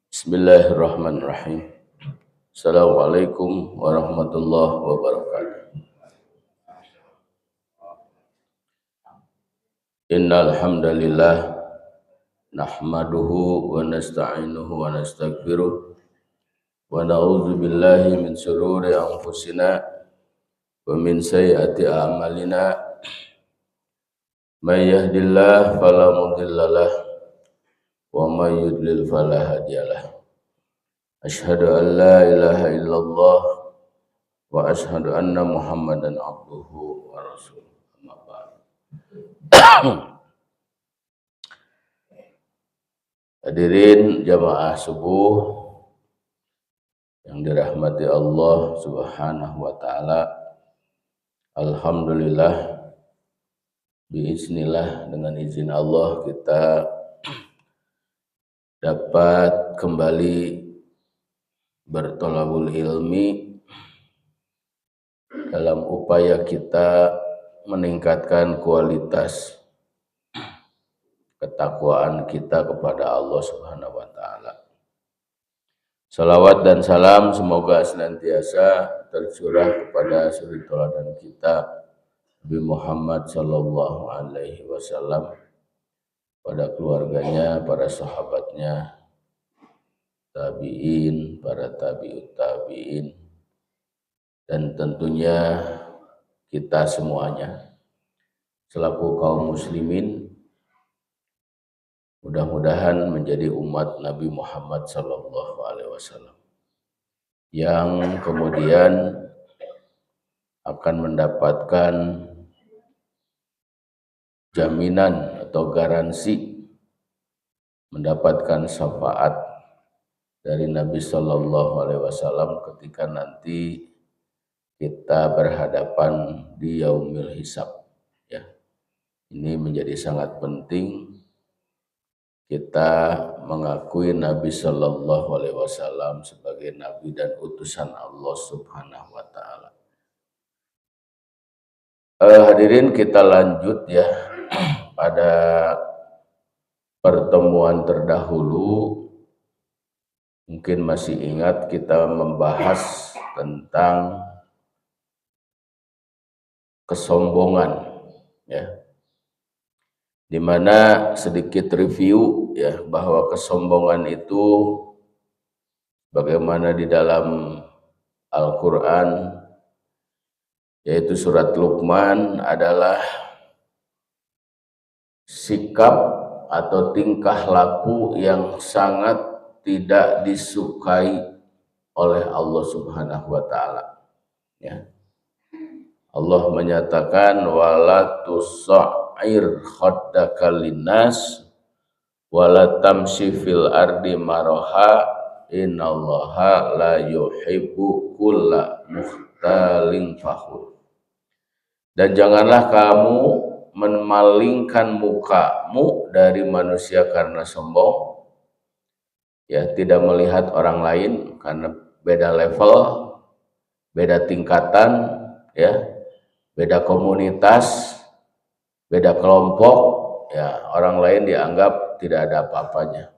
Bismillahirrahmanirrahim. Assalamualaikum warahmatullahi wabarakatuh. Innal hamdalillah nahmaduhu wa nasta'inuhu wa nastaghfiruh wa na'udzu billahi min shururi anfusina wa min sayyiati a'malina. May yahdihillahu fala mudhillalah wa may yudlil fala hadiyalah. Asyhadu an la ilaha illallah wa asyhadu anna Muhammadan abduhu wa rasuluh. Amma ba'd. Hadirin jamaah subuh yang dirahmati Allah Subhanahu wa taala. Alhamdulillah, biiznillah, dengan izin Allah kita dapat kembali bertolabul ilmi dalam upaya kita meningkatkan kualitas ketakwaan kita kepada Allah Subhanahu wa taala. Salawat dan salam semoga senantiasa tercurah kepada suri teladan kita Nabi Muhammad sallallahu alaihi wasallam, pada keluarganya, para sahabatnya, tabi'in, para tabi'ut tabi'in, dan tentunya kita semuanya selaku kaum muslimin, mudah-mudahan menjadi umat Nabi Muhammad sallallahu alaihi wasallam yang kemudian akan mendapatkan jaminan atau garansi mendapatkan syafaat dari Nabi sallallahu alaihi wasallam ketika nanti kita berhadapan di yaumil hisab, ya. Ini menjadi sangat penting kita mengakui Nabi sallallahu alaihi wasallam sebagai nabi dan utusan Allah Subhanahu wa taala. Hadirin, kita lanjut ya pada pertemuan terdahulu. Mungkin masih ingat kita membahas tentang kesombongan, ya, dimana sedikit review ya bahwa kesombongan itu bagaimana di dalam Al-Quran, yaitu surat Luqman, adalah sikap atau tingkah laku yang sangat tidak disukai oleh Allah Subhanahu wa taala, ya. Allah menyatakan wala tusa'ir khaddaka linnas wala tamshi fil ardi maraha innallaha la yuhibbu kulla mukhtalin fakhur. Dan janganlah kamu memalingkan mukamu dari manusia karena sombong, ya, tidak melihat orang lain karena beda level, beda tingkatan, ya, beda komunitas, beda kelompok, ya, orang lain dianggap tidak ada apa-apanya.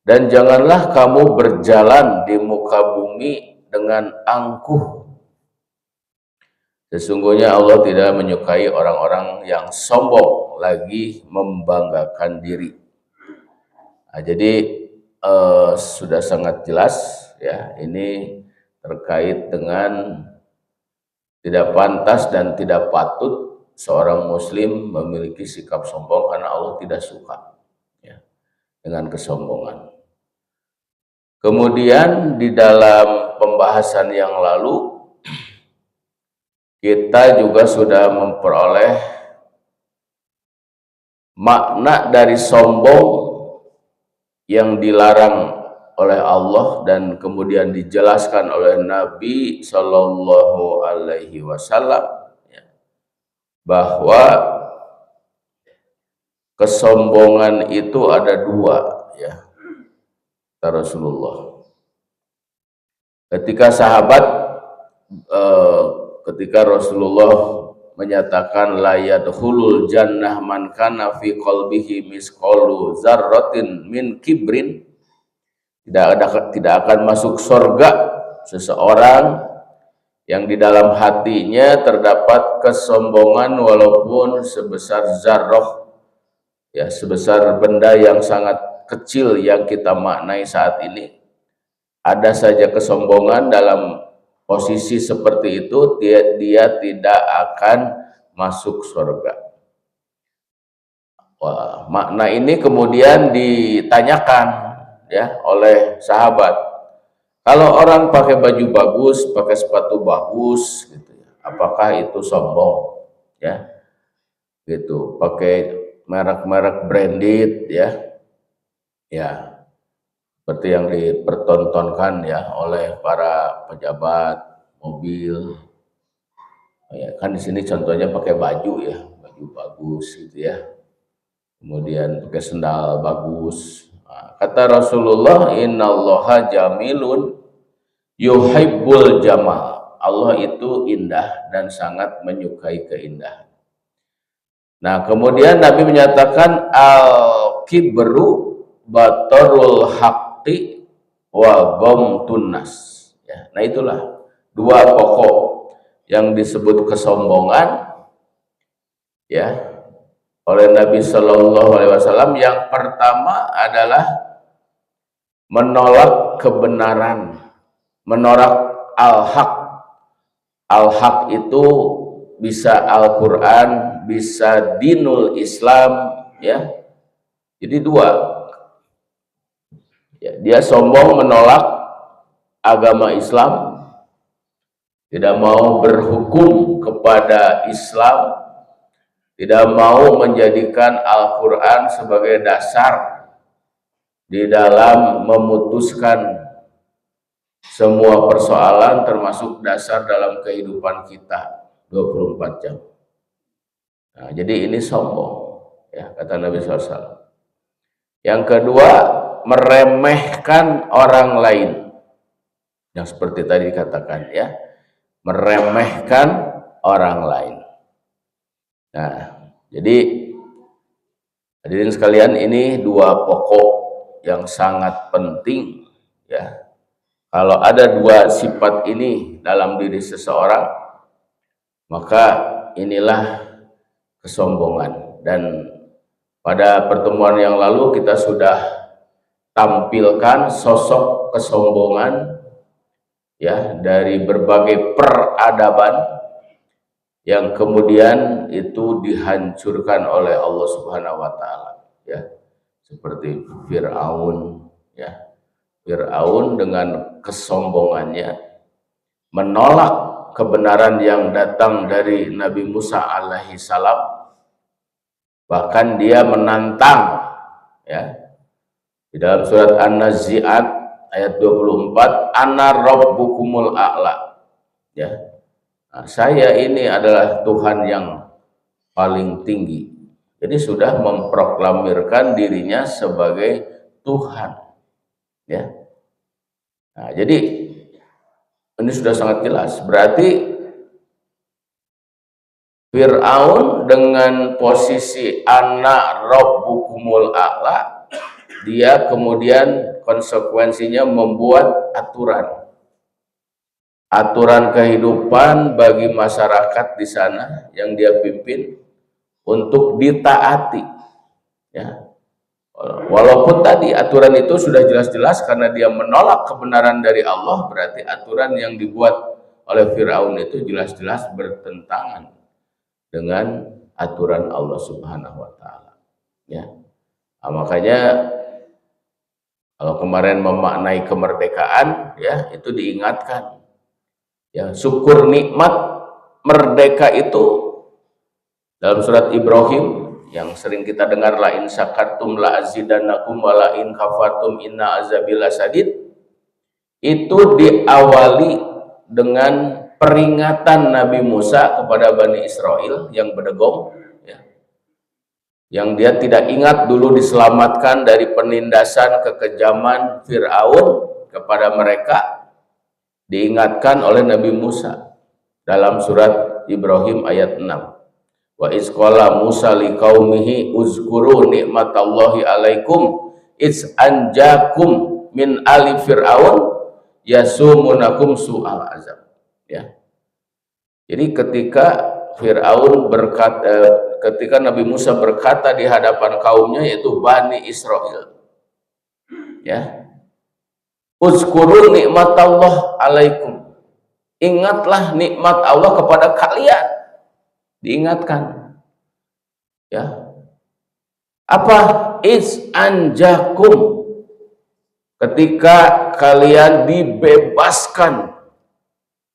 Dan janganlah kamu berjalan di muka bumi dengan angkuh. Sesungguhnya Allah tidak menyukai orang-orang yang sombong lagi membanggakan diri. Nah, jadi sudah sangat jelas ya, ini terkait dengan tidak pantas dan tidak patut seorang muslim memiliki sikap sombong karena Allah tidak suka, ya, dengan kesombongan. Kemudian di dalam pembahasan yang lalu kita juga sudah memperoleh makna dari sombong yang dilarang oleh Allah dan kemudian dijelaskan oleh Nabi Shallallahu Alaihi Wasallam, ya, bahwa kesombongan itu ada dua, ya, kata Rasulullah. Ketika sahabat ketika Rasulullah menyatakan la yadkhulul jannah man kana fi qalbihi misqalu dzarratin min kibrin, tidak akan masuk surga seseorang yang di dalam hatinya terdapat kesombongan walaupun sebesar zarrah, ya, sebesar benda yang sangat kecil yang kita maknai saat ini. Ada saja kesombongan dalam posisi seperti itu, dia tidak akan masuk surga. Wah, makna ini kemudian ditanyakan, ya, oleh sahabat. Kalau orang pakai baju bagus, pakai sepatu bagus, gitu, apakah itu sombong? Ya, gitu. Pakai merek-merek branded, ya, ya, seperti yang dipertontonkan, ya, oleh para pejabat mobil. Ya, kan di sini contohnya pakai baju, ya, baju bagus, gitu, ya. Kemudian pakai sendal bagus. Nah, kata Rasulullah, innallaha jamilun yuhibbul jamal. Allah itu indah dan sangat menyukai keindahan. Nah, kemudian Nabi menyatakan al-kibru batarul haqqi wa ghamtun nas. Ya, nah itulah dua pokok yang disebut kesombongan, ya, oleh Nabi Shallallahu Alaihi Wasallam. Yang pertama adalah menolak kebenaran, menolak al-haq. Al-haq itu bisa Al-Quran, bisa dinul Islam, ya. Jadi dua, ya, dia sombong menolak agama Islam, tidak mau berhukum kepada Islam, tidak mau menjadikan Al-Quran sebagai dasar di dalam memutuskan semua persoalan, termasuk dasar dalam kehidupan kita 24 jam. Nah, jadi ini sombong, ya, kata Nabi SAW. Yang kedua, meremehkan orang lain, yang seperti tadi dikatakan, ya, meremehkan orang lain. Nah, jadi hadirin sekalian, ini dua pokok yang sangat penting, ya. Kalau ada dua sifat ini dalam diri seseorang, maka inilah kesombongan. Dan pada pertemuan yang lalu kita sudah tampilkan sosok kesombongan, ya, dari berbagai peradaban yang kemudian itu dihancurkan oleh Allah Subhanahu wa taala, ya. Seperti Fir'aun, ya. Fir'aun dengan kesombongannya menolak kebenaran yang datang dari Nabi Musa alaihi salam. Bahkan dia menantang, ya. Di dalam surat An-Nazi'at ayat 24, ana rabbukumul a'la, ya. Nah, saya ini adalah Tuhan yang paling tinggi. Jadi sudah memproklamirkan dirinya sebagai Tuhan, ya. Nah, jadi ini sudah sangat jelas. Berarti Fir'aun dengan posisi ana rabbukumul a'la, dia kemudian konsekuensinya membuat aturan kehidupan bagi masyarakat di sana yang dia pimpin untuk ditaati, ya. Walaupun tadi aturan itu sudah jelas-jelas karena dia menolak kebenaran dari Allah, berarti aturan yang dibuat oleh Fir'aun itu jelas-jelas bertentangan dengan aturan Allah Subhanahu wa taala, ya. Nah, makanya kalau kemarin memaknai kemerdekaan, ya, itu diingatkan, ya, syukur nikmat merdeka itu dalam surat Ibrahim yang sering kita dengar, la in syakartum la azidannakum wa la in kafartum inna azabi lasadid, itu diawali dengan peringatan Nabi Musa kepada Bani Israel yang berdegong, ya, yang dia tidak ingat dulu diselamatkan dari penindasan kekejaman Fir'aun kepada mereka, diingatkan oleh Nabi Musa dalam surat Ibrahim ayat 6. Wa iz qala Musa liqaumihi uzkuru nikmatallahi alaikum iz anjakum min ali fir'aun yasumunakum su'al azab. Ya. Jadi ketika Fir'aun ketika Nabi Musa berkata di hadapan kaumnya, yaitu Bani Israel, ya, uzkuru nikmatallah alaikum, ingatlah nikmat Allah kepada kalian, diingatkan, ya, apa? Is anjakum, ketika kalian dibebaskan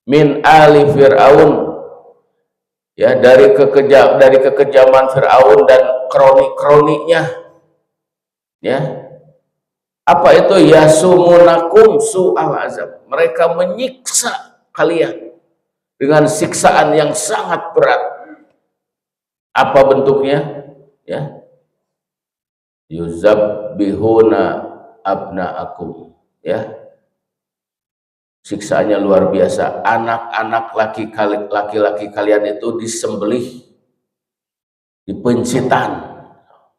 min ali Fir'aun, ya, dari kekejaman Fir'aun dan kroni-kroninya, ya. Apa itu? Yasumunakum su'al azab, mereka menyiksa kalian dengan siksaan yang sangat berat. Apa bentuknya? Ya, yuzabbihuna abna'akum, ya, siksaannya luar biasa. Anak-anak laki-laki kalian itu disembelih, dipencitan,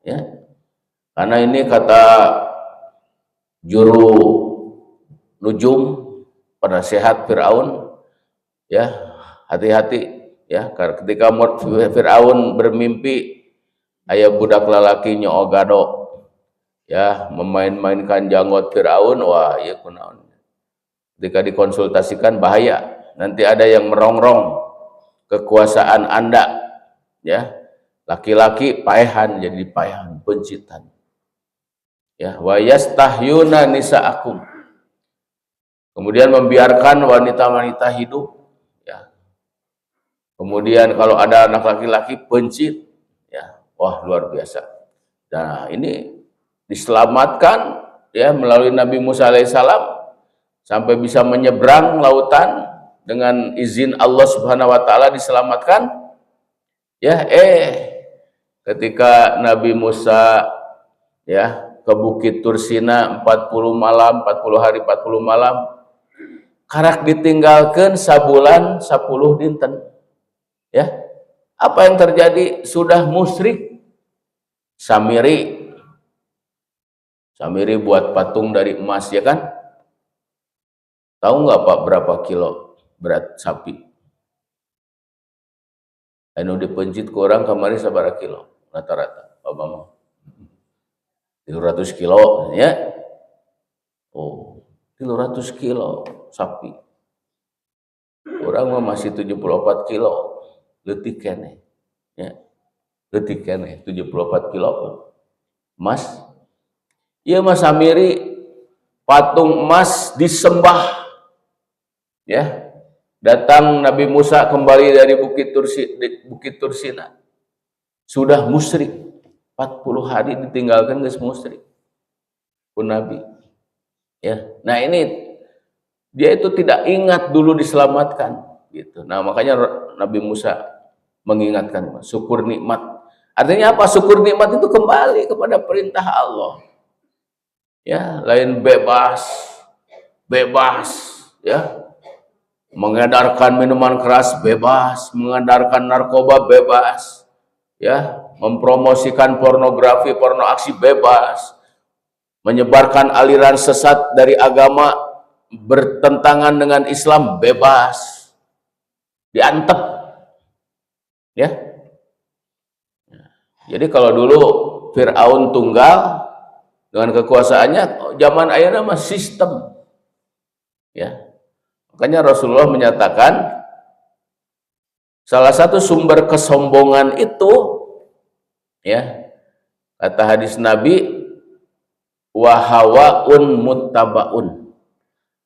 ya. Karena ini kata juru nujum, penasehat Fir'aun, ya, hati-hati, ya, ketika Fir'aun bermimpi aya budak lalaki nyoogado, ya, memain-mainkan janggot Fir'aun, wah, iya kunaon. Ketika dikonsultasikan bahaya, nanti ada yang merongrong kekuasaan Anda, ya. Laki-laki paehan jadi paehan, pencitan. Ya, wa yastahyuna nisaakum, kemudian membiarkan wanita-wanita hidup, ya. Kemudian kalau ada anak laki-laki pencit, ya, wah, luar biasa. Nah, ini diselamatkan, ya, melalui Nabi Musa alaihissalam sampai bisa menyeberang lautan dengan izin Allah Subhanahu wa taala, diselamatkan, ya. Ketika Nabi Musa, ya, ke Bukit Tursina 40 malam, 40 hari 40 malam, karak ditinggalkan sabulan 10 dinten, ya. Apa yang terjadi? Sudah musyrik. Samiri buat patung dari emas, ya kan? Tahu nggak Pak berapa kilo berat sapi? Anu dipencit ke orang kemarin sabaraha kilo rata-rata, Pak Bambang? 300 kilo, ya. Oh, 300 kilo sapi. Orang mah masih 74 kilo. Leutik keneh, ya. Leutik keneh 74 kilo emas. Ieu mah samiri patung emas disembah, ya. Datang Nabi Musa kembali dari Bukit Tursina, sudah musyrik. 40 hari ditinggalkan geus musyrik pun Nabi, ya. Nah, ini dia itu tidak ingat dulu diselamatkan, gitu. Nah, makanya Nabi Musa mengingatkan, syukur nikmat. Artinya apa? Syukur nikmat itu kembali kepada perintah Allah, ya. Lain bebas, ya. Mengedarkan minuman keras bebas, mengedarkan narkoba bebas, ya. Mempromosikan pornografi, porno aksi bebas, menyebarkan aliran sesat dari agama bertentangan dengan Islam bebas, diantep, ya. Jadi kalau dulu Fir'aun tunggal dengan kekuasaannya, zaman ayeuna mah sistem, ya. Makanya Rasulullah menyatakan salah satu sumber kesombongan itu, ya, kata hadis Nabi, wahawaun muttabaun,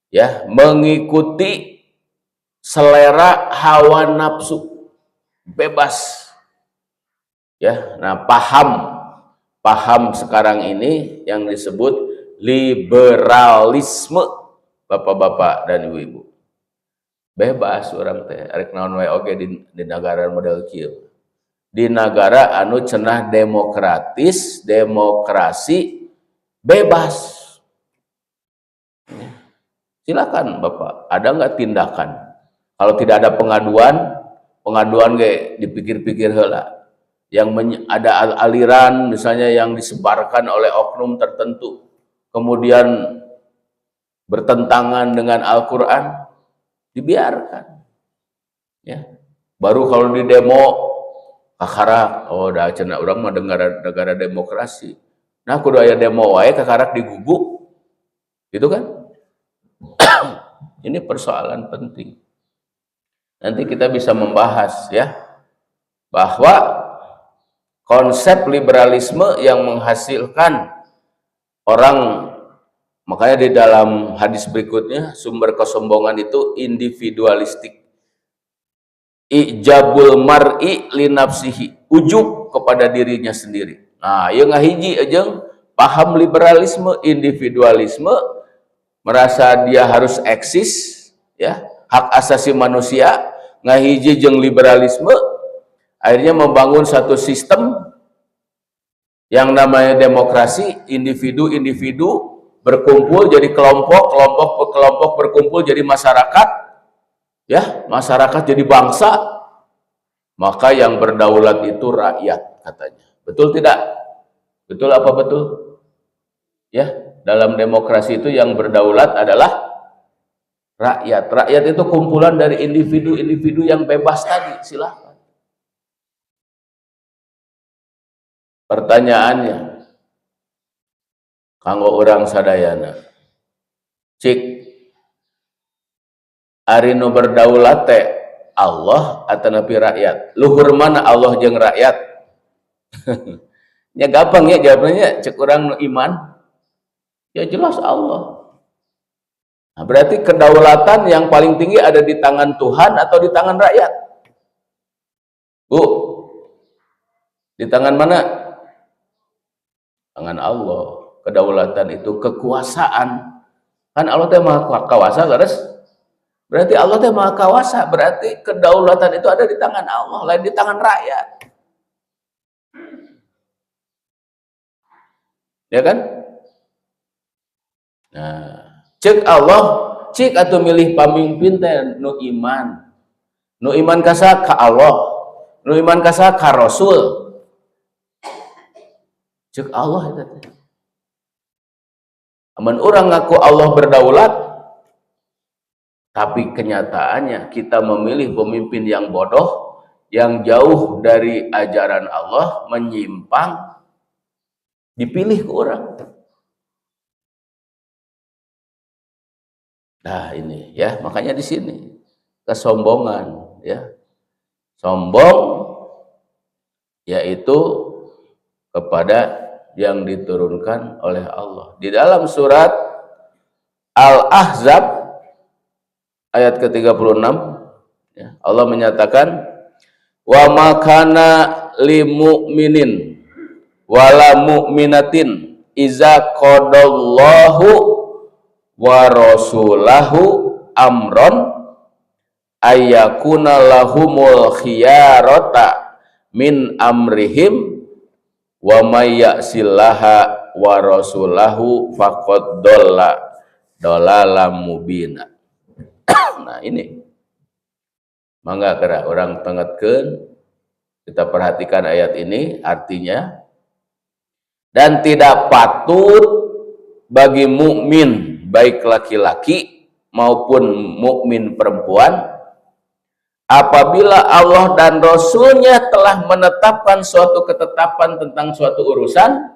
ya, mengikuti selera hawa nafsu, bebas, ya. Nah, paham sekarang ini yang disebut liberalisme, bapak-bapak dan ibu-ibu. Bebas orang teh arek naon wae oge di negara model kieu. Di negara anu cenah demokratis, demokrasi, bebas. Silakan Bapak, ada nggak tindakan? Kalau tidak ada pengaduan, pengaduan ge dipikir-pikir heula. Yang ada aliran misalnya yang disebarkan oleh oknum tertentu, kemudian bertentangan dengan Al-Quran, dibiarkan. Ya, baru kalau di demo kakarak, oh dah cenah urang mah negara demokrasi. Nah kudu aya demo wae kakarak diguguk, gitu kan? Ini persoalan penting. Nanti kita bisa membahas ya bahwa konsep liberalisme yang menghasilkan orang, makanya di dalam hadis berikutnya sumber kesombongan itu individualistik. Ijabul mar'i li nafsihi, ujub kepada dirinya sendiri. Nah, ieu ngahiji jeung paham liberalisme, individualisme, merasa dia harus eksis ya, hak asasi manusia, ngahiji jeung liberalisme akhirnya membangun satu sistem yang namanya demokrasi, individu-individu berkumpul jadi kelompok, kelompok berkumpul jadi masyarakat, ya, masyarakat jadi bangsa, maka yang berdaulat itu rakyat katanya. Betul tidak? Betul apa betul? Ya, dalam demokrasi itu yang berdaulat adalah rakyat. Rakyat itu kumpulan dari individu-individu yang bebas tadi, silahkan. Pertanyaannya, kanggo orang sadayana, cik ari nu berdaulat teh Allah atau nabi rakyat? Luhur mana Allah jeung rakyat? Ya gampang ya jawabannya, cek orang nu iman, ya jelas Allah. Nah, berarti kedaulatan yang paling tinggi ada di tangan Tuhan atau di tangan rakyat? Bu, di tangan mana? Tangan Allah. Kedaulatan itu kekuasaan. Kan Allah teh maha kawasa, leres? Berarti Allah teh maha kawasa, berarti kedaulatan itu ada di tangan Allah, lain di tangan rakyat. Ya kan? Nah, cek Allah, cek atau milih pamimpin teh nu iman. Nu iman kasa ka Allah, nu iman kasa ka Rasul. Cek Allah itu. Amun orang ngaku Allah berdaulat, tapi kenyataannya kita memilih pemimpin yang bodoh, yang jauh dari ajaran Allah, menyimpang, dipilih ke orang. Nah ini ya, makanya di sini kesombongan ya, sombong yaitu kepada yang diturunkan oleh Allah. Di dalam surat Al-Ahzab ayat ke-36 ya, Allah menyatakan wa makana li mu'minin wala mu'minatin iza qadallahu wa rasulahu amron ayyakuna lahumul khiyarata min amrihim wa may ya'sillaha wa rasulahu faqad dolalam mubina. Nah ini mangga kera orang tengetkeun, kita perhatikan ayat ini artinya, dan tidak patut bagi mukmin baik laki-laki maupun mukmin perempuan apabila Allah dan Rasulnya telah menetapkan suatu ketetapan tentang suatu urusan,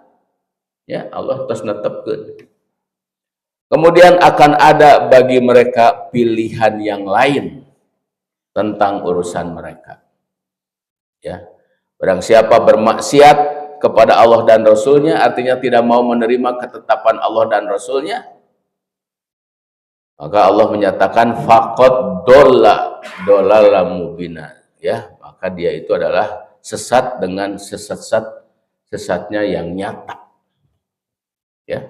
ya Allah terus netepkeun. Kemudian akan ada bagi mereka pilihan yang lain tentang urusan mereka. Ya, barang siapa bermaksiat kepada Allah dan Rasulnya, artinya tidak mau menerima ketetapan Allah dan Rasulnya, maka Allah menyatakan faqad dolalam mubina, ya, maka dia itu adalah sesat dengan sesatnya yang nyata. Ya.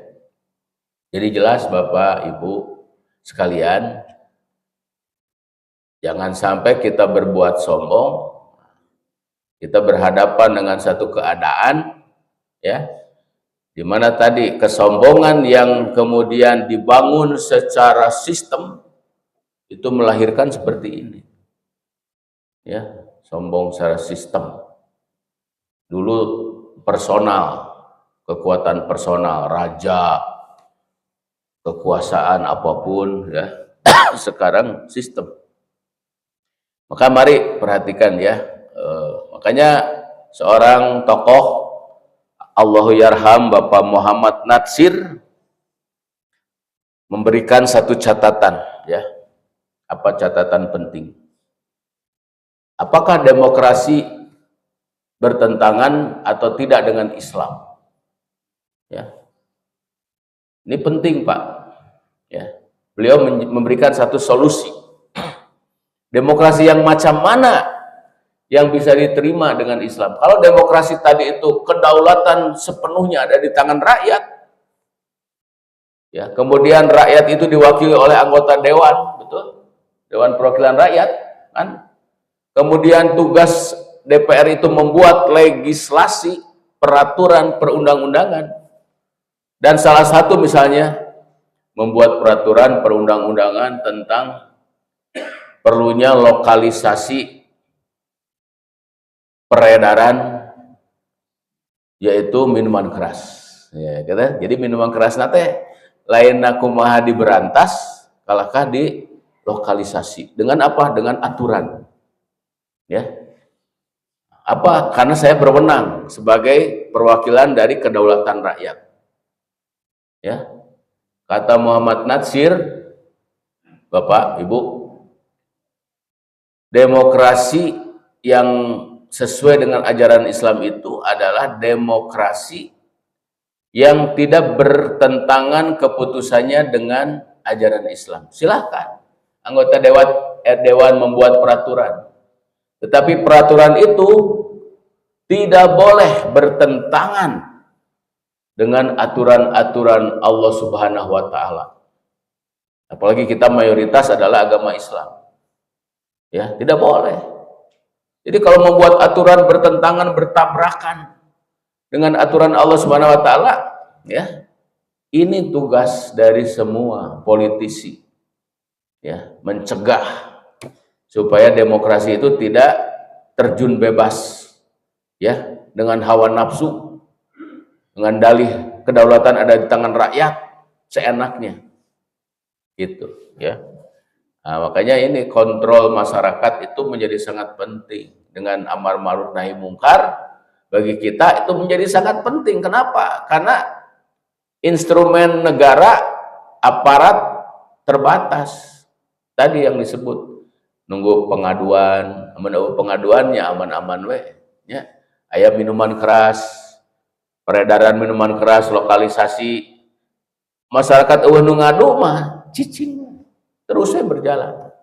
Jadi jelas Bapak Ibu sekalian, jangan sampai kita berbuat sombong. Kita berhadapan dengan satu keadaan ya, di mana tadi kesombongan yang kemudian dibangun secara sistem itu melahirkan seperti ini. Ya, sombong secara sistem. Dulu personal, kekuatan personal, raja, kekuasaan apapun ya. Sekarang sistem. Maka mari perhatikan ya. Makanya seorang tokoh Allahu yarham Bapak Muhammad Natsir memberikan satu catatan ya. Apa catatan penting? Apakah demokrasi bertentangan atau tidak dengan Islam? Ya. Ini penting, Pak. Ya. Beliau memberikan satu solusi. Demokrasi yang macam mana yang bisa diterima dengan Islam? Kalau demokrasi tadi itu kedaulatan sepenuhnya ada di tangan rakyat, ya, kemudian rakyat itu diwakili oleh anggota dewan, betul? Dewan Perwakilan Rakyat, kan? Kemudian tugas DPR itu membuat legislasi, peraturan perundang-undangan. Dan salah satu misalnya membuat peraturan perundang-undangan tentang perlunya lokalisasi peredaran yaitu minuman keras. Ya, kata. Jadi minuman keras nate lain kumaha diberantas, kalahkah di lokalisasi. Dengan apa? Dengan aturan. Ya. Apa? Karena saya berwenang sebagai perwakilan dari kedaulatan rakyat. Ya. Kata Muhammad Natsir, Bapak, Ibu, demokrasi yang sesuai dengan ajaran Islam itu adalah demokrasi yang tidak bertentangan keputusannya dengan ajaran Islam. Silahkan anggota dewan membuat peraturan, tetapi peraturan itu tidak boleh bertentangan dengan aturan-aturan Allah Subhanahu wa Ta'ala. Apalagi kita mayoritas adalah agama Islam. Ya, tidak boleh. Jadi kalau membuat aturan bertentangan, bertabrakan dengan aturan Allah Subhanahu wa Ta'ala, ya, ini tugas dari semua politisi. Ya, mencegah supaya demokrasi itu tidak terjun bebas, ya, dengan hawa nafsu, dengan dalih kedaulatan ada di tangan rakyat seenaknya, gitu, ya. Nah, makanya ini kontrol masyarakat itu menjadi sangat penting. Dengan amar ma'ruf nahi mungkar bagi kita itu menjadi sangat penting. Kenapa? Karena instrumen negara, aparat terbatas. Tadi yang disebut nunggu pengaduan, menunggu pengaduannya aman-aman we, ya. Aya minuman keras, peredaran minuman keras, lokalisasi, masyarakat eueuh nu ngadu mah cicing terusnya berjalan.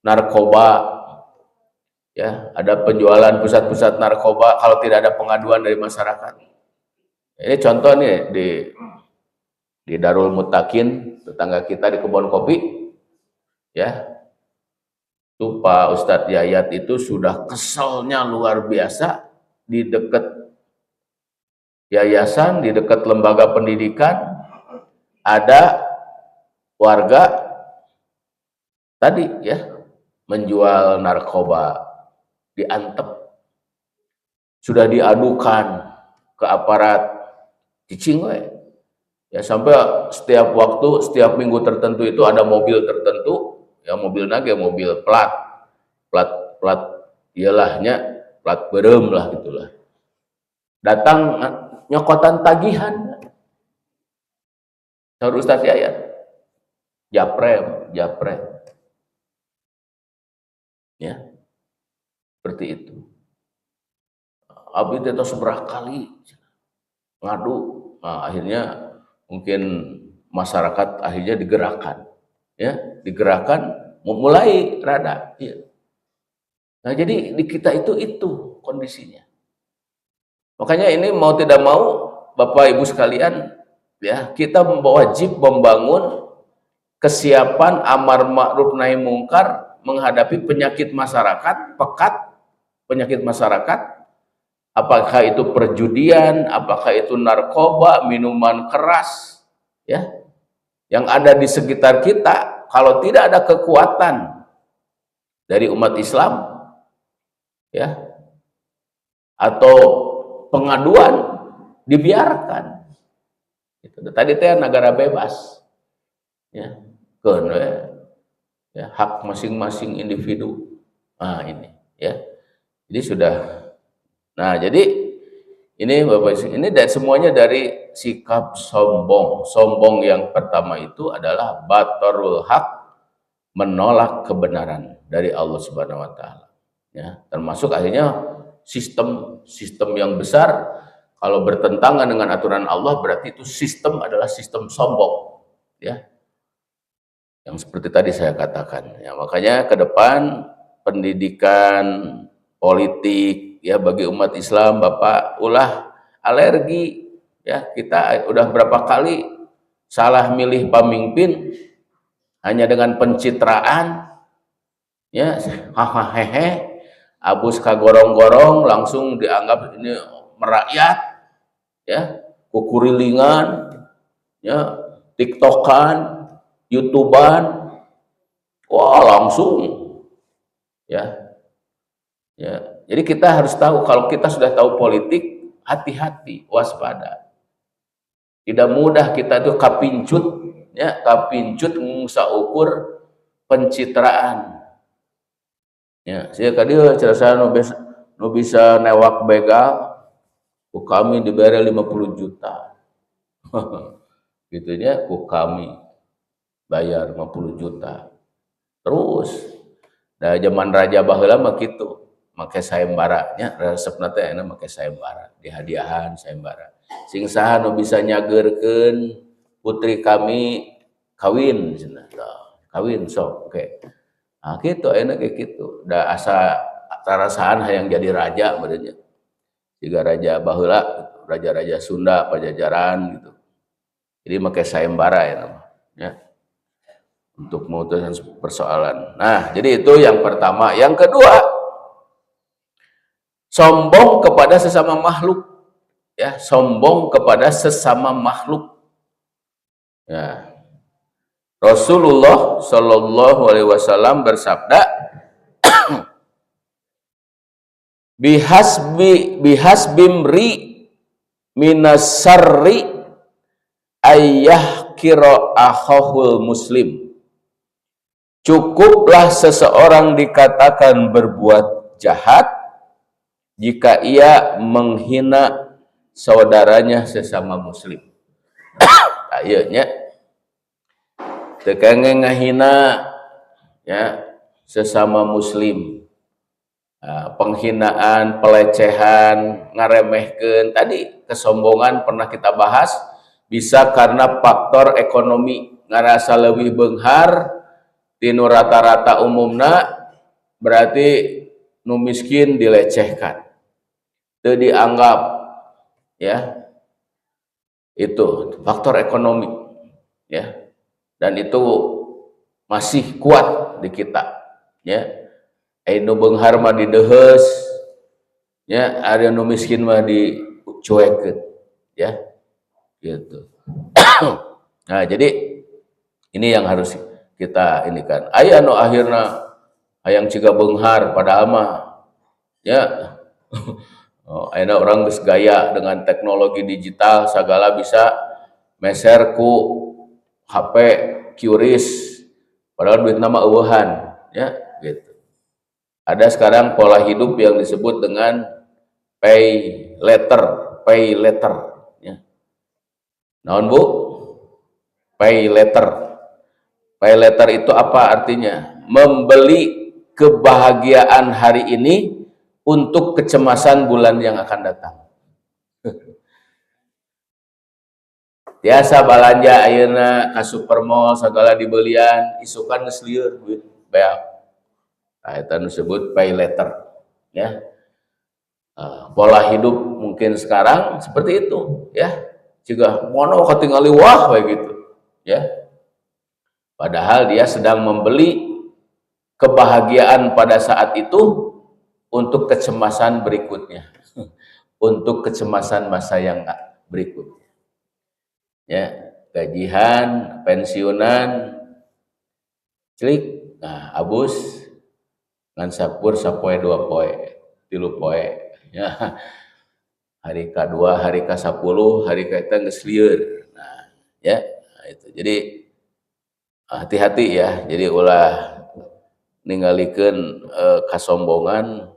Narkoba, ya, ada penjualan pusat-pusat narkoba kalau tidak ada pengaduan dari masyarakat. Ini contoh nih di Darul Mutakin, tetangga kita di kebun kopi, ya. Tuh Pak Ustadz Yayat itu sudah keselnya luar biasa di dekat yayasan, di dekat lembaga pendidikan ada warga tadi, ya, menjual narkoba, diantep, sudah diadukan ke aparat, cicing we. Ya, sampai setiap waktu, setiap minggu tertentu itu ada mobil tertentu, ya, mobil nage, mobil plat iyalahnya plat berem lah gitulah, datang nyokotan tagihan. Saur Ustaz Yayat, japre, ya, seperti itu. Abi itu seberapa kali ngadu, nah, akhirnya mungkin masyarakat akhirnya digerakkan, ya, mulai rada, ya. Nah, jadi di kita itu kondisinya. Makanya ini mau tidak mau Bapak Ibu sekalian, ya, kita wajib membangun kesiapan amar ma'ruf nahi mungkar menghadapi penyakit masyarakat, pekat penyakit masyarakat, apakah itu perjudian, apakah itu narkoba, minuman keras, ya, yang ada di sekitar kita. Kalau tidak ada kekuatan dari umat Islam, ya, atau pengaduan dibiarkan. Itu tadi teh negara bebas, ya, kan, ya, hak masing-masing individu. Nah ini, ya, jadi sudah. Nah jadi ini Bapak, ini dari semuanya dari sikap sombong. Sombong yang pertama itu adalah batarul hak, menolak kebenaran dari Allah Subhanahu wa taala. Ya, termasuk akhirnya sistem yang besar kalau bertentangan dengan aturan Allah berarti itu sistem adalah sistem sombong. Ya. Yang seperti tadi saya katakan. Ya, makanya ke depan pendidikan politik ya bagi umat Islam Bapak ulah alergi ya, kita udah berapa kali salah milih pemimpin hanya dengan pencitraan ya, hahaha, abus kagorong-gorong langsung dianggap ini merakyat ya, kukurilingan ya, tiktokan, youtuban, wah langsung ya. Ya, jadi kita harus tahu kalau kita sudah tahu politik, hati-hati, waspada. Tidak mudah kita tuh kapincut ya, kapincut ngusa ukur pencitraan. Ya, saya tadi cerasa nu bisa newak begal, ku kami diberi 50 juta. Gitunya ku kami bayar 50 juta. Terus da zaman Raja baheula mah kitu. Make sayembara nya resepna teh enak make sayembara, dihadiahan sayembara. Sing saha nu bisa nyageurkeun putri kami kawin cenah. Kawin sok oke. Nah kitu enak kayak kitu. Da asa tarasahan hayang jadi raja badannya. Jiga raja baheula, raja-raja Sunda Pajajaran gitu. Jadi make sayembara ya nama. Ya. Untuk memutuskan persoalan. Nah, jadi itu yang pertama. Yang kedua, sombong kepada sesama makhluk, ya, sombong kepada sesama makhluk. Ya. Rasulullah Shallallahu Alaihi Wasallam bersabda, bihasbimri minasarri ayah kiro akhahul muslim. Cukuplah seseorang dikatakan berbuat jahat jika ia menghina saudaranya sesama muslim. Ayeuna teu kengge ngahina ya sesama muslim. Penghinaan, pelecehan, ngaremehkeun, tadi kesombongan pernah kita bahas, bisa karena faktor ekonomi, ngarasa leuwih beunghar tinu rata-rata umumna, berarti nu miskin dilecehkan, teu dianggap ya, itu faktor ekonomi ya, dan itu masih kuat di kita ya. Nu beunghar mah didehes ya, ada nu miskin mah dicuekeun ya gitu. Nah jadi ini yang harus kita ini kan, aya nu akhirna hayang ciga beunghar padahal mah ya ayeuna orang geus gaya dengan teknologi digital, sagala bisa meser ku HP QRIS padahal duit nama eueuhan ya gitu. Ada sekarang pola hidup yang disebut dengan pay letter ya. Naon Bu? Pay letter. Pay letter itu apa artinya? Membeli kebahagiaan hari ini untuk kecemasan bulan yang akan datang. Biasa balanja ayeuna ka supermall sagala dibelian, isukan geus lieur duit beak. Eta disebut pay letter ya. Pola hidup mungkin sekarang seperti itu ya, juga mono katingali wah kayak gitu ya, padahal dia sedang membeli kebahagiaan pada saat itu untuk kecemasan berikutnya, untuk kecemasan masa yang berikutnya ya, gajian, pensiunan, klik, nah abus ngan sapur sapoe 2 poe tilu poe ya. Hari kedua, hari ke-10, hari ke-eta geus lieur. Nah, ya. Nah, itu. Jadi hati-hati ya. Jadi ulah ningalikeun kasombongan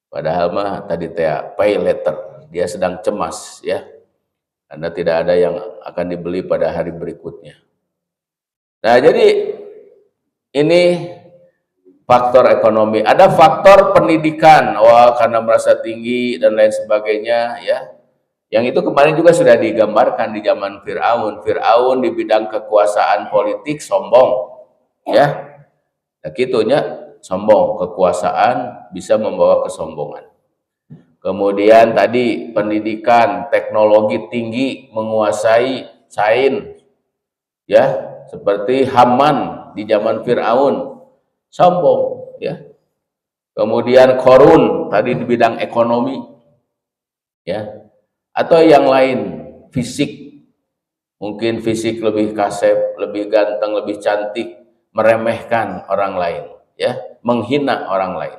padahal mah tadi teh pay later. Dia sedang cemas ya. Karena tidak ada yang akan dibeli pada hari berikutnya. Nah, jadi ini faktor ekonomi. Ada faktor pendidikan, wah karena merasa tinggi dan lain sebagainya ya. Yang itu kemarin juga sudah digambarkan di zaman Fir'aun. Fir'aun di bidang kekuasaan politik sombong ya. Nah, gitunya sombong, kekuasaan bisa membawa kesombongan. Kemudian tadi pendidikan, teknologi tinggi, menguasai sains ya, seperti Haman di zaman Fir'aun, sombong ya. Kemudian Korun tadi di bidang ekonomi ya, atau yang lain, fisik, mungkin fisik lebih kasep, lebih ganteng, lebih cantik, meremehkan orang lain ya, menghina orang lain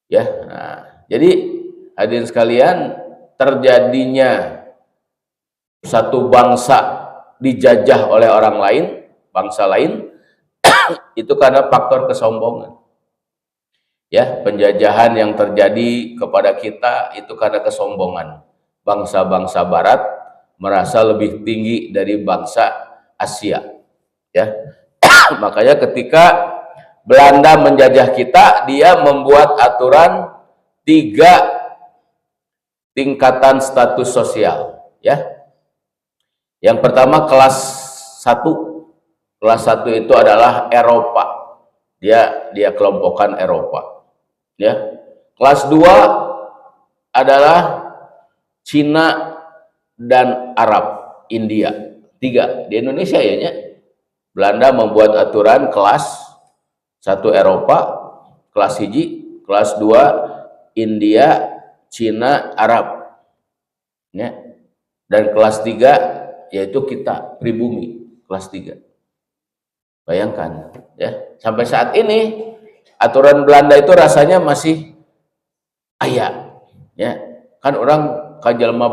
ya. Nah, jadi hadirin sekalian, terjadinya satu bangsa dijajah oleh orang lain, bangsa lain, itu karena faktor kesombongan. Ya, penjajahan yang terjadi kepada kita itu karena kesombongan. Bangsa-bangsa barat merasa lebih tinggi dari bangsa Asia. Ya. Makanya ketika Belanda menjajah kita, dia membuat aturan 3 tingkatan status sosial ya. Yang pertama kelas 1. Kelas 1 itu adalah Eropa. Dia kelompokkan Eropa. Ya. Kelas 2 adalah Cina dan Arab, India. 3 di Indonesia ya nya. Belanda membuat aturan kelas 1 Eropa, kelas 1, kelas 2 India, Cina, Arab ya. Dan kelas 3 yaitu kita, pribumi, kelas 3. Bayangkan ya, sampai saat ini aturan Belanda itu rasanya masih aya ya. Kan orang kajelma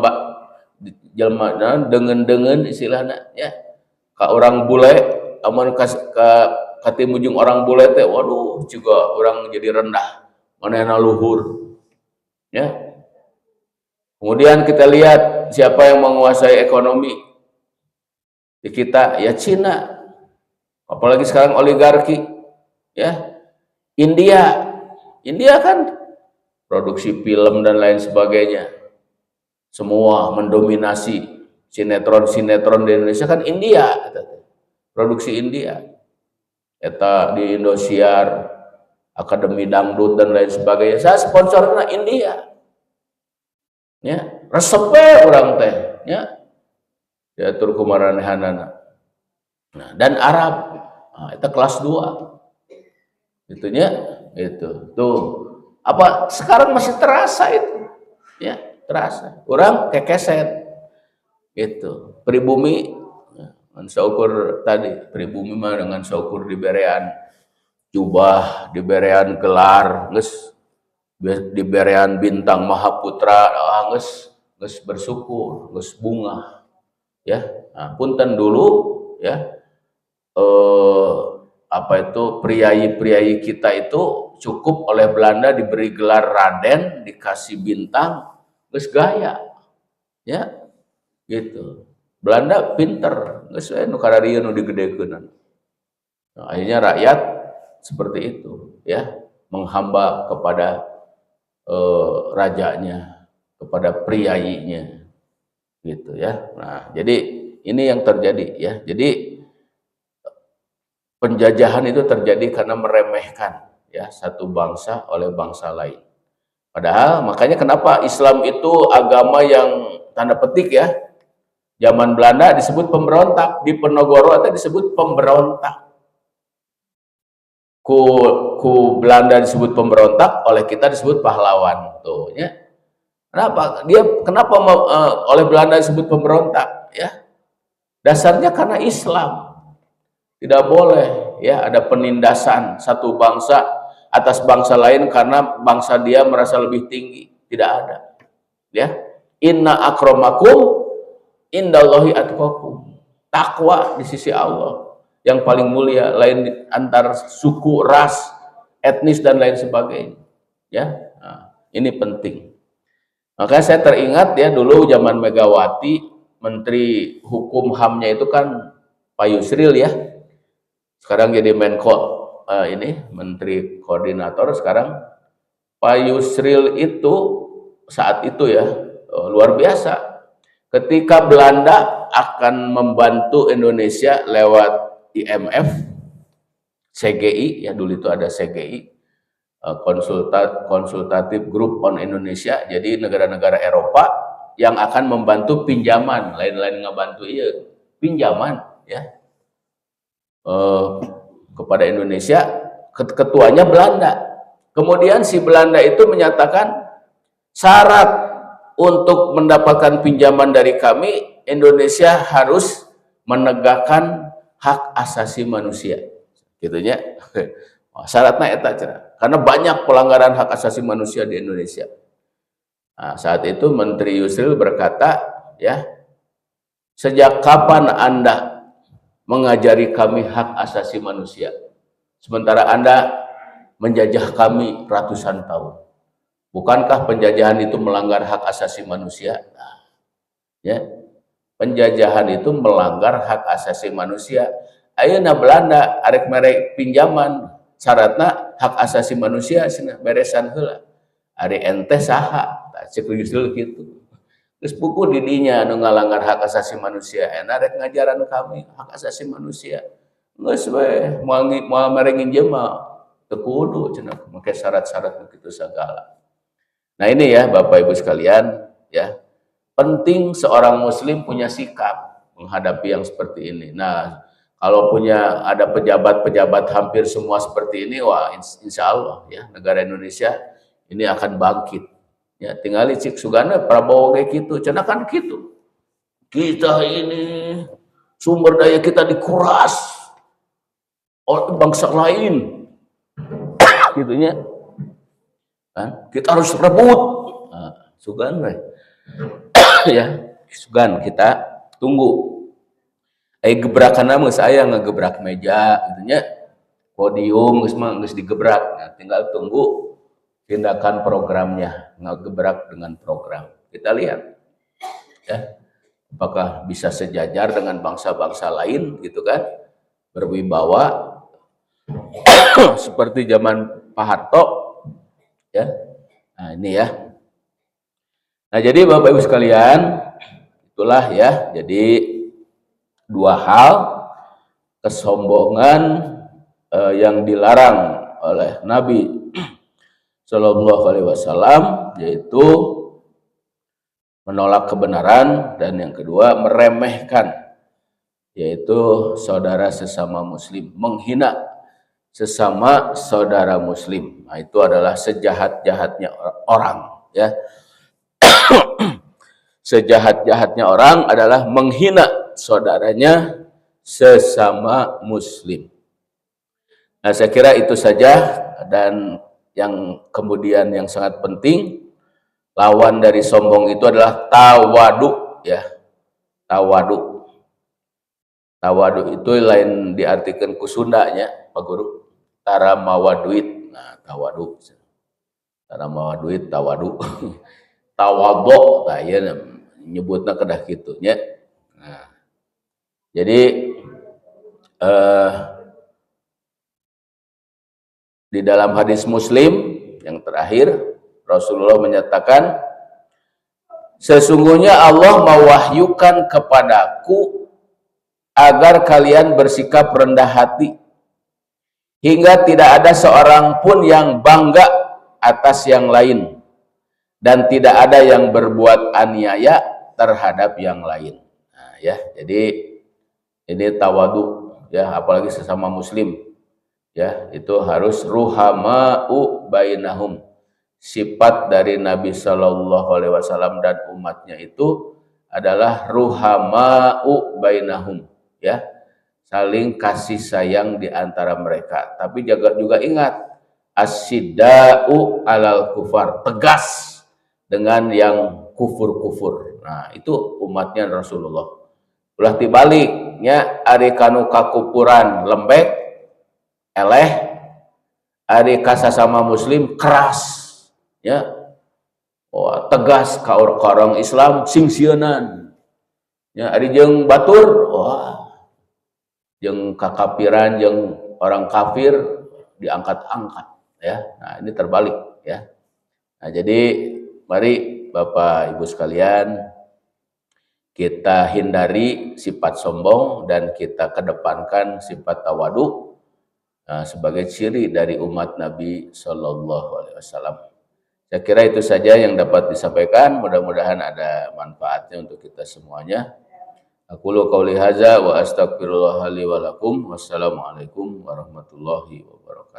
dengan istilahnya ya. Ka orang bule amun ka timujung orang bule teh waduh juga orang jadi rendah, manehna luhur ya. Kemudian kita lihat siapa yang menguasai ekonomi di kita ya, Cina, apalagi sekarang oligarki ya. India kan produksi film dan lain sebagainya, semua mendominasi sinetron di Indonesia kan India, produksi India. Eta di Indosiar, Akademi Dangdut dan lain sebagainya, saya sponsornya India. Ya, resepe orang teh ya. Diatur kumaranehanana. Nah, dan Arab. Nah, itu kelas 2. Itunya itu. Tuh. Apa sekarang masih terasa itu? Ya, terasa. Orang kekeset. Gitu. Pribumi dengan saukur tadi, pribumi mah dengan saukur diberean jubah, diberean gelar, geus diberean bintang Mahaputra, geus bersyukur, geus bunga ya. Nah, punten dulu ya, apa itu, priai-priai kita itu cukup oleh Belanda diberi gelar Raden, dikasih bintang, geus gaya ya gitu. Belanda pinter, geus we nu kararieu nu digedekeun. Nah, akhirnya rakyat seperti itu ya, menghamba kepada rajanya, kepada priainya gitu ya. Nah, jadi ini yang terjadi ya. Jadi penjajahan itu terjadi karena meremehkan ya satu bangsa oleh bangsa lain. Padahal makanya kenapa Islam itu agama yang tanda petik ya, zaman Belanda disebut pemberontak, di Penogoro itu disebut pemberontak. Ku Belanda disebut pemberontak, oleh kita disebut pahlawan tuh ya. Kenapa oleh Belanda disebut pemberontak ya? Dasarnya karena Islam. Tidak boleh ya ada penindasan satu bangsa atas bangsa lain karena bangsa dia merasa lebih tinggi. Tidak ada. Ya. Inna akramakum indallahi atqakum. Takwa di sisi Allah yang paling mulia, lain antar suku, ras, etnis dan lain sebagainya. Ya. Nah, ini penting. Makanya saya teringat ya dulu zaman Megawati, Menteri Hukum HAM-nya itu kan Pak Yusril ya. Sekarang jadi Menko ini Menteri Koordinator sekarang. Pak Yusril itu saat itu ya luar biasa. Ketika Belanda akan membantu Indonesia lewat IMF, CGI ya dulu itu ada CGI, Konsultatif Group on Indonesia, jadi negara-negara Eropa yang akan membantu pinjaman, lain-lain ngebantu iya pinjaman ya kepada Indonesia. Ketuanya Belanda. Kemudian si Belanda itu menyatakan syarat untuk mendapatkan pinjaman dari kami, Indonesia harus menegakkan hak asasi manusia, gitunya. Syaratnya eta cenah. Karena banyak pelanggaran hak asasi manusia di Indonesia. Nah, saat itu Menteri Yusril berkata, ya, sejak kapan Anda mengajari kami hak asasi manusia, sementara Anda menjajah kami ratusan tahun? Bukankah penjajahan itu melanggar hak asasi manusia? Nah, ya, penjajahan itu melanggar hak asasi manusia. Ayeuna Belanda arek mere pinjaman, syaratna hak asasi manusia cenah beresan heula. Ari ente saha? Cek Yusril kitu. Geus buku di dinya anu ngalanggar hak asasi manusia, enak rek ngajaran kami hak asasi manusia. Geus we moal mere nginjem mah teu kudu cenah make syarat-syarat begitu segala. Nah, ini ya Bapak Ibu sekalian, ya. Penting seorang muslim punya sikap menghadapi yang seperti ini. Nah, kalau ada pejabat-pejabat hampir semua seperti ini, wah insya Allah ya negara Indonesia ini akan bangkit. Ya, tinggal cik sugana Prabowo kayak gitu, cenah kan gitu. Kita ini sumber daya kita dikuras oleh bangsa lain, gitunya. Kan? Kita harus rebut. Nah, sugan ya, sugan kita tunggu. Gebrakan nama saya ngegebrak meja gitunya, podium geus digebrak. Nah, tinggal tunggu tindakan programnya, ngegebrak dengan program. Kita lihat ya, apakah bisa sejajar dengan bangsa-bangsa lain gitu kan, berwibawa seperti zaman Pak Harto ya. Nah, ini ya. Nah, jadi Bapak Ibu sekalian, itulah ya. Jadi dua hal kesombongan yang dilarang oleh Nabi Shallallahu Alaihi Wasallam, yaitu menolak kebenaran, dan yang kedua meremehkan, yaitu saudara sesama muslim, menghina sesama saudara muslim. Nah, itu adalah sejahat-jahatnya orang ya. Sejahat-jahatnya orang adalah menghina saudaranya sesama muslim. Nah, saya kira itu saja. Dan yang kemudian yang sangat penting, lawan dari sombong itu adalah tawadu ya. Tawadu. Tawadu itu lain diartikan ku Sundanya, Pak Guru. Tara mawa duit. Nah, tawadu. Tara mawa duit, tawadu. Tawadhu, nah ya nyebutna kedah kitu nya. Nah, jadi di dalam hadis Muslim yang terakhir, Rasulullah menyatakan, sesungguhnya Allah mewahyukan kepadaku agar kalian bersikap rendah hati, hingga tidak ada seorang pun yang bangga atas yang lain, dan tidak ada yang berbuat aniaya terhadap yang lain. Nah, ya, jadi ini tawadu ya, apalagi sesama muslim. Ya, itu harus ruhama'u bainahum. Sifat dari Nabi Shallallahu Alaihi Wasallam dan umatnya itu adalah ruhama'u bainahum, ya, saling kasih sayang di antara mereka. Tapi juga ingat, Asyidau alal kufar, tegas dengan yang kufur-kufur. Nah, itu umatnya Rasulullah. Ulah tibaliknya, ari kanu kakupuran lembek, eleh, ari kasasama muslim keras, ya. Oh, tegas ka orang Islam singsieunan. Ya, ari jeung batur, wah, jeung kakafiran, jeung orang kafir diangkat-angkat, ya. Nah, ini terbalik, ya. Nah, jadi mari Bapak Ibu sekalian, kita hindari sifat sombong dan kita kedepankan sifat tawadu sebagai ciri dari umat Nabi Shallallahu Alaihi Wasallam. Saya kira itu saja yang dapat disampaikan. Mudah-mudahan ada manfaatnya untuk kita semuanya. Aqulu qauli hadza wa astaghfirullah li wa lakum. Wassalamualaikum warahmatullahi wabarakatuh.